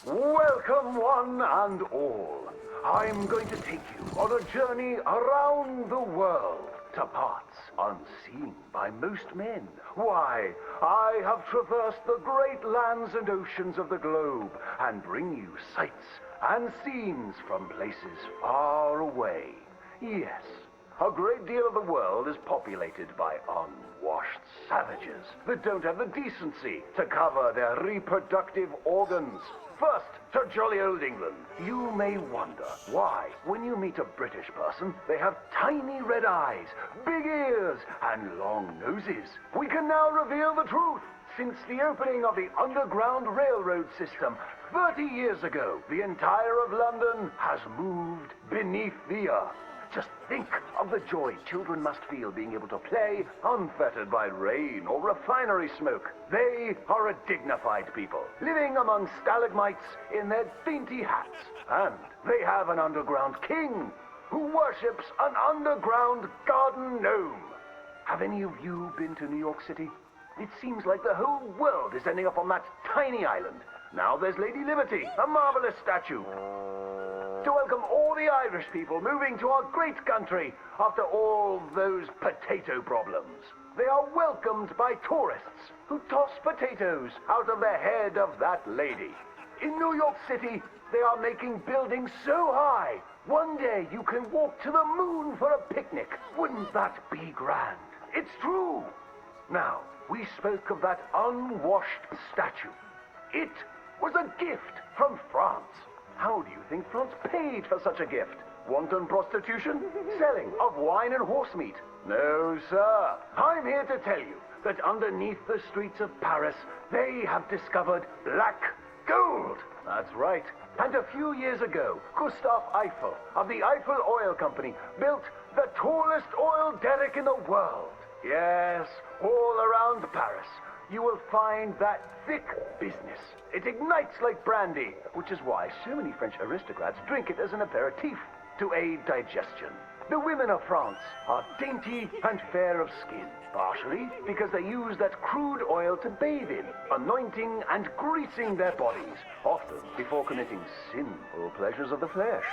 Welcome one and all. I'm going to take you on a journey around the world to parts unseen by most men. Why, I have traversed the great lands and oceans of the globe and bring you sights and scenes from places far away. Yes, a great deal of the world is populated by unwashed savages that don't have the decency to cover their reproductive organs. First, to jolly old England. You may wonder why, when you meet a British person, they have tiny red eyes, big ears, and long noses. We can now reveal the truth. Since the opening of the Underground Railroad system 30 years ago, the entire of London has moved beneath the earth. Just think of the joy children must feel being able to play unfettered by rain or refinery smoke. They are a dignified people, living among stalagmites in their dainty hats. And they have an underground king who worships an underground garden gnome. Have any of you been to New York City? It seems like the whole world is ending up on that tiny island. Now there's Lady Liberty, a marvelous statue. To welcome all the Irish people moving to our great country after all those potato problems. They are welcomed by tourists who toss potatoes out of the head of that lady. In New York City, they are making buildings so high, one day you can walk to the moon for a picnic. Wouldn't that be grand? It's true. Now, we spoke of that unwashed statue. It was a gift from France. How do you think France paid for such a gift? Wanton prostitution? Selling of wine and horse meat? No, sir. I'm here to tell you that underneath the streets of Paris, they have discovered black gold. That's right. And a few years ago, Gustave Eiffel of the Eiffel Oil Company built the tallest oil derrick in the world. Yes, all around Paris, you will find that thick business. It ignites like brandy, which is why so many French aristocrats drink it as an aperitif to aid digestion. The women of France are dainty and fair of skin, partially because they use that crude oil to bathe in, anointing and greasing their bodies, often before committing sinful pleasures of the flesh.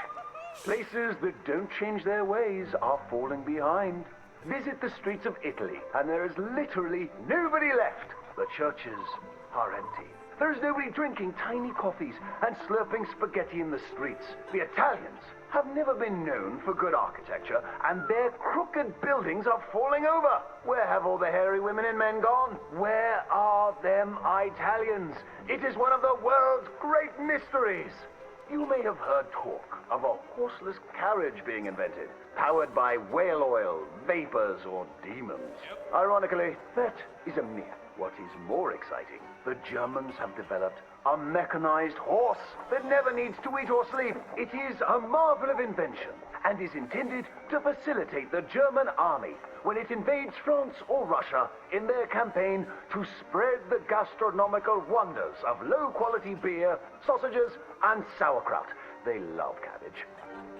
Places that don't change their ways are falling behind. Visit the streets of Italy, and there is literally nobody left. The churches are empty. There is nobody drinking tiny coffees and slurping spaghetti in the streets. The Italians have never been known for good architecture, and their crooked buildings are falling over. Where have all the hairy women and men gone? Where are them Italians? It is one of the world's great mysteries. You may have heard talk of a horseless carriage being invented, powered by whale oil, vapors, or demons. Ironically, that is a myth. What is more exciting, the Germans have developed a mechanized horse that never needs to eat or sleep. It is a marvel of invention and is intended to facilitate the German army when it invades France or Russia in their campaign to spread the gastronomical wonders of low-quality beer, sausages, and sauerkraut. They love cabbage.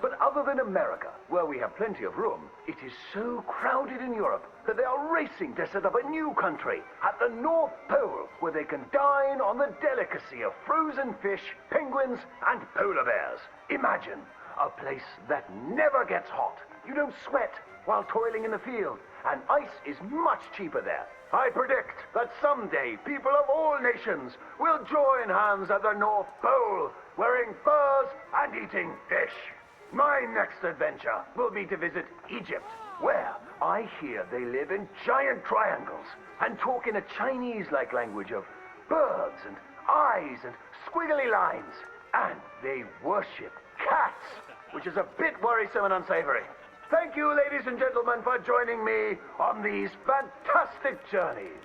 But other than America, where we have plenty of room, it is so crowded in Europe that they are racing to set up a new country at the North Pole where they can dine on the delicacy of frozen fish, penguins, and polar bears. Imagine a place that never gets hot. You don't sweat while toiling in the field, and ice is much cheaper there. I predict that someday people of all nations will join hands at the North Pole, wearing furs and eating fish. My next adventure will be to visit Egypt, where I hear they live in giant triangles and talk in a Chinese-like language of birds and eyes and squiggly lines. And they worship cats, which is a bit worrisome and unsavory. Thank you, ladies and gentlemen, for joining me on these fantastic journeys.